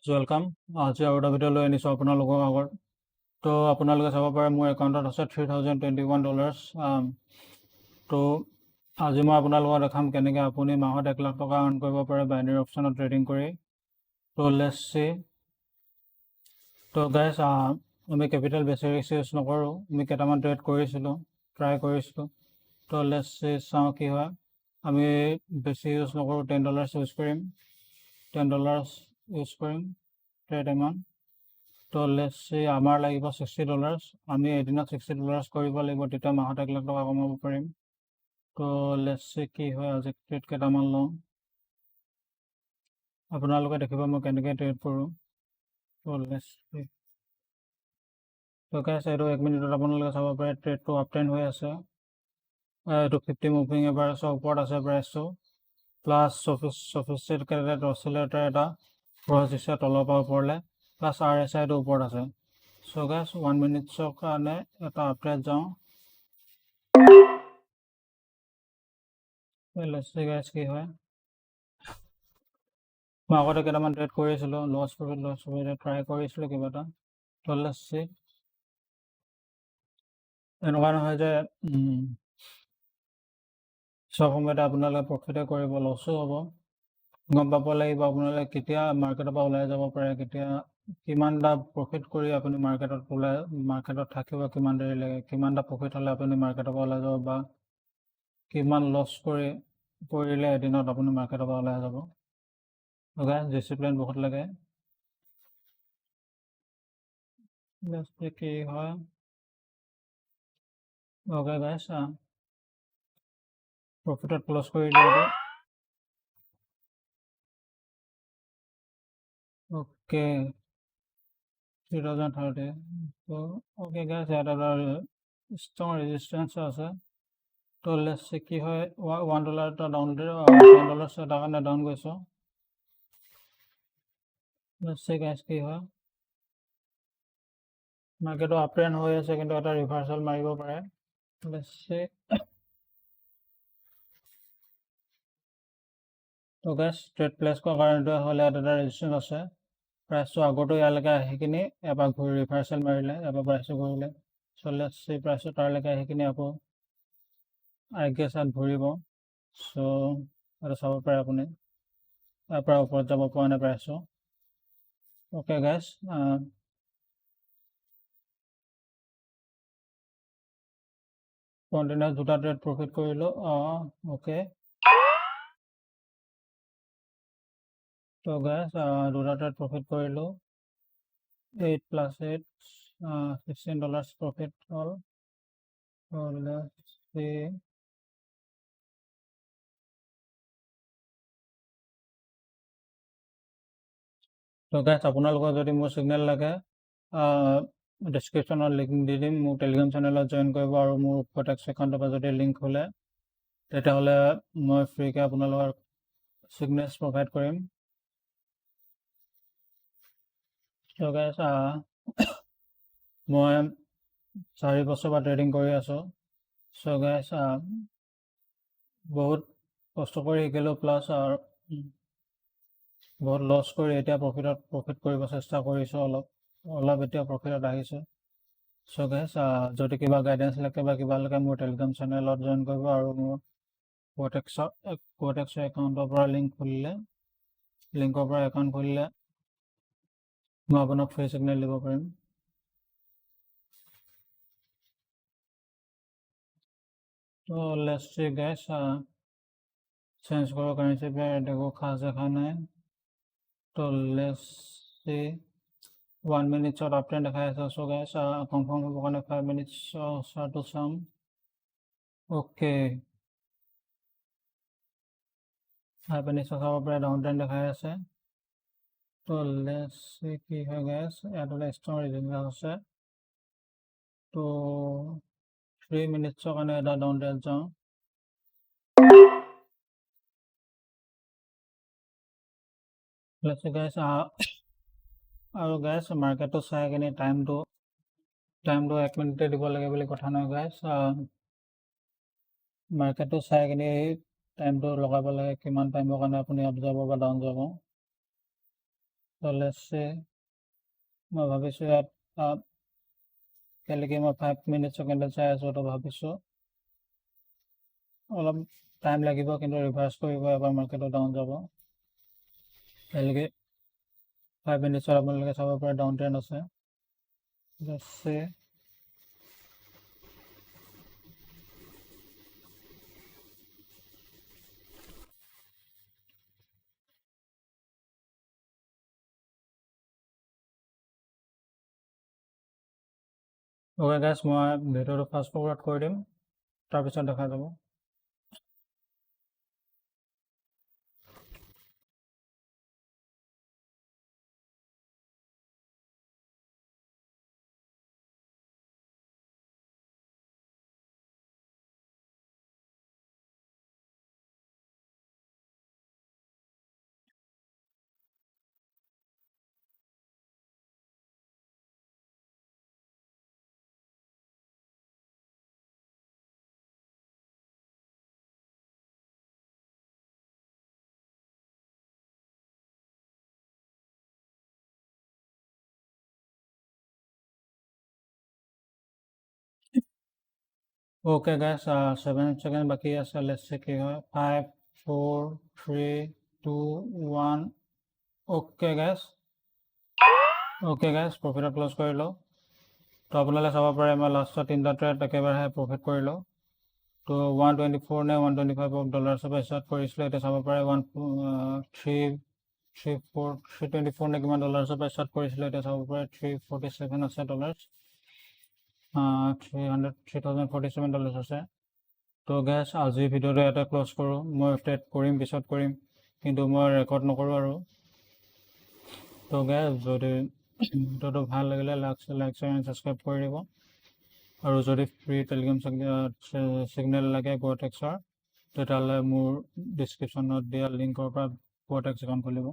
welcome आज और video লৈ আনিছোঁ আপোনালোকৰ আগত তো আপোনালোকে চাব পাৰে মোৰ একাউণ্টত আছে $3021 তো আজি মই আপোনালোকক দেখাম কেনেকৈ আপুনি মাহত 1 লাখ টকা আৰ্ণ কৰিব পাৰে বাইনাৰী অপশ্যনত ট্ৰেডিং কৰি তো লেটছ সি তো গাইজ আমি কেপিটেল বেছি ৰিস্ক ইউজ নকৰোঁ আমি কেইটামান ট্ৰেড কৰিছিলোঁ ট্ৰাই কৰিছিলোঁ তো লেটছ সি চাওঁ কি হয় আমি বেছি ইউজ নকৰোঁ $10 ইউজ কৰিম $10 ইউজ কৰিম ট্ৰেড এমাউণ্ট তো লেটছ সি আমাৰ লাগিব $60 আমি এদিনত $60 কৰিব লাগিব তেতিয়া মাহত 1 লাখ টকা কমাব পাৰিম তো লেটছ সি কি হয় আজি ট্ৰেড কেইটামান লওঁ আপোনালোকে দেখিব মই কেনেকৈ ট্ৰেড কৰোঁ তো লেটছ সি তো গাইজ এইটো 1 মিনিটত আপোনালোকে চাব পাৰে ট্ৰেডটো আপ ট্ৰেণ্ড হৈ আছে এইটো 50 মুভিং এভাৰেজৰ ওপৰত আছে প্ৰাইচটো প্লাছ সফিষ্টিকেটেড অচিলেটৰ এটা ক্ৰছ দিছে তলৰ পৰা ওপৰলৈ প্লাছ RSIটো ওপৰত আছে চ' গাইজ 1 মিনিটছৰ কাৰণে এটা আপডেট যাওঁ লেটছ সি গাইজ কি হয় মই আগতে কেইটামান ট্ৰেড কৰিছিলোঁ লছ প্ৰফিট ট্ৰাই কৰিছিলোঁ কিবা এটা তো লেটছ সি এনেকুৱা নহয় যে চব সময়তে আপোনালোকে প্ৰফিটে কৰিব লছো হ'ব গম পাব লাগিব আপোনালোকে কেতিয়া মাৰ্কেটৰ পৰা ওলাই যাব পাৰে কেতিয়া কিমানটা প্ৰফিট কৰি আপুনি মাৰ্কেটত থাকিব কিমান দেৰিলৈকে কিমানটা প্ৰফিট হ'লে আপুনি মাৰ্কেটৰ পৰা ওলাই যাব বা কিমান লছ কৰিলে এদিনত আপুনি মাৰ্কেটৰ পৰা ওলাই যাব গাইজ ডিচিপ্লিন বহুত লাগে কি হয় অ'কে গাইজ প্ৰফিটত ক্ল'জ কৰিলোঁ এইটো ओके 3030 तो ओके गाइस यार स्ट्रंग रेजिस्टेंस আছে তো লেটছ সি কি হয় $1 এটা ডাউন $10 এটা কাৰণে ডাউন গৈছো লেটছ সি গাইস কি হয় মাৰ্কেটটো আপ ট্ৰেণ্ড হৈ আছে কিন্তু এটা ৰিভাৰ্সাল মাৰিব পাৰে লেটছ সি তো গাইস ট্ৰেড প্লেস কৰাৰ কাৰণে হ'লে এটা ৰেজিস্ট্যান্স আছে প্ৰাইসটো আগতো ইয়ালৈকে আহি কিনি এবাৰ ঘূৰি ৰিভাৰ্সাল মাৰিলে এবাৰ প্ৰাইসটো ঘূৰিলে সো লেটছ সি প্ৰাইসটো তাৰলৈকে আহি কিনি আকৌ আই গেছ ইয়াত ঘূৰিব সো এটা চাব পাৰে আপুনি তাৰ পৰা ওপৰত যাব পৰা নাই প্ৰাইসটো ওকে গাইস কন্টিনিউয়াস দুটা ট্ৰেড প্ৰফিট কৰিলো ওকে তো গাইস দুটা ট্ৰেড প্ৰফিট কৰিলো 8 + 8 $16 প্ৰফিট হ'ল তো লেটছ সি তো গাইস আপোনালোকৰ যদি মোৰ সিগনেল লাগে ডেসক্ৰিপশনত লিংক দি দিম মোৰ টেলিগ্ৰাম চেনেলত জয়েন কৰিব আৰু মোৰ quotex একাউণ্টৰ পৰা যদি লিংক খোলে তেতিয়াহ'লে মই ফ্ৰীকে আপোনালোকৰ সিগনেলছ প্ৰভাইড কৰিম তো গাইস মই 4 বছৰ পৰা ট্ৰেডিং কৰি আছো চ' গাইস বহুত কষ্ট কৰি শিকিলোঁ প্লাছ বহুত লছ কৰি এতিয়া প্ৰফিট কৰিব চেষ্টা কৰিছোঁ অলপ এতিয়া প্ৰফিটত আহিছে চ' গাইস যদি কিবা গাইডেন্স লাগে বা কিবা লাগে মোৰ টেলিগ্ৰাম চেনেলত জয়েন কৰিব আৰু মোৰ quotex একাউণ্টৰ পৰা লিংকৰ পৰা একাউণ্ট খুলিলে মই আপোনাক ফ্ৰী সিগনেল দিব পাৰিম তো লেটছ সি গাইস চেঞ্জ কৰো কাৰেন্সি পেয়াৰ দেখো খাস দেখা নাই তো লেটছ সি 1 মিনিটছত আপ ট্ৰেণ্ড দেখাই আছে সো গাইস কনফাৰ্ম হ'ব কাৰণে 5 মিনিটছ চাৰ্টটো চাম ওকে 5 মিনিটছ চাব পাৰে ডাউন ট্ৰেণ্ড দেখাই আছে তো লেটছ সি কি হয় গাইস এটা ষ্ট্ৰং ৰেজিস্ট্যান্স আছে তো 3 মিনিটছৰ কাৰণে এটা ডাউন ট্ৰেণ্ড যাওঁ লেটছ গাইস আৰু গাইস মাৰ্কেটটো চাই কিনে টাইমটো 1 মিনিটে দিব লাগে বুলি কথা নহয় গাইস মাৰ্কেটটো চাই কিনে টাইমটো লগাব লাগে কিমান টাইমৰ কাৰণে আপুনি আপ যাব বা ডাউন যাব So let's say মই ভাবিছোঁ ইয়াত কেলেকি মই 5 মিনিট ছেকেণ্ডত চাই আছোঁ তো ভাবিছোঁ অলপ টাইম লাগিব কিন্তু ৰিভাৰ্চ কৰিব এবাৰ মাৰ্কেটত ডাউন যাব কেলেকি 5 মিনিটছত আপোনালোকে চাব পাৰে ডাউন ট্ৰেণ্ড আছে let's say Okay guys, মই ভিডিঅ'টো ফাষ্ট ফৰৱাৰ্ড কৰি দিম তাৰপিছত দেখা যাব Okay guys, 7 সেকেন্ড বাকি আছে let's see কি হয় 5 4 3 2 1 Okay guys প্ৰফিটত ক্লোজ কৰিলোঁ তো আপোনালোকে চাব পাৰে মই লাষ্টৰ 3টা ট্ৰেড একেবাৰে প্ৰফিট কৰিলোঁ তো 124 নে 125 ডলাৰ্ছৰ পৰা ষ্টাৰ্ট কৰিছিলোঁ এতিয়া চাব পাৰে 324 নে কিমান ডলাৰ্ছৰ পৰা ষ্টাৰ্ট কৰিছিলোঁ এতিয়া চাব পাৰে 347 আছে ডলাৰ্ছ 3047 ডলাৰ্ছ আছে তো গাইজ আজি ভিডিঅ'টো ইয়াতে ক্লোজ কৰোঁ মই ট্ৰেড কৰিম পিছত কৰিম কিন্তু মই ৰেকৰ্ড নকৰোঁ আৰু তো গাইজ যদি ভিডিঅ'টো ভাল লাগিলে লাইক শ্বেয়াৰ এণ্ড ছাবস্ক্ৰাইব কৰি দিব আৰু যদি ফ্ৰী টেলিগ্ৰাম ছিগনেল লাগে quotex তেতিয়াহ'লে মোৰ ডিছক্ৰিপশ্যনত দিয়া লিংকৰ পৰা quotex একাউণ্ট খুলিব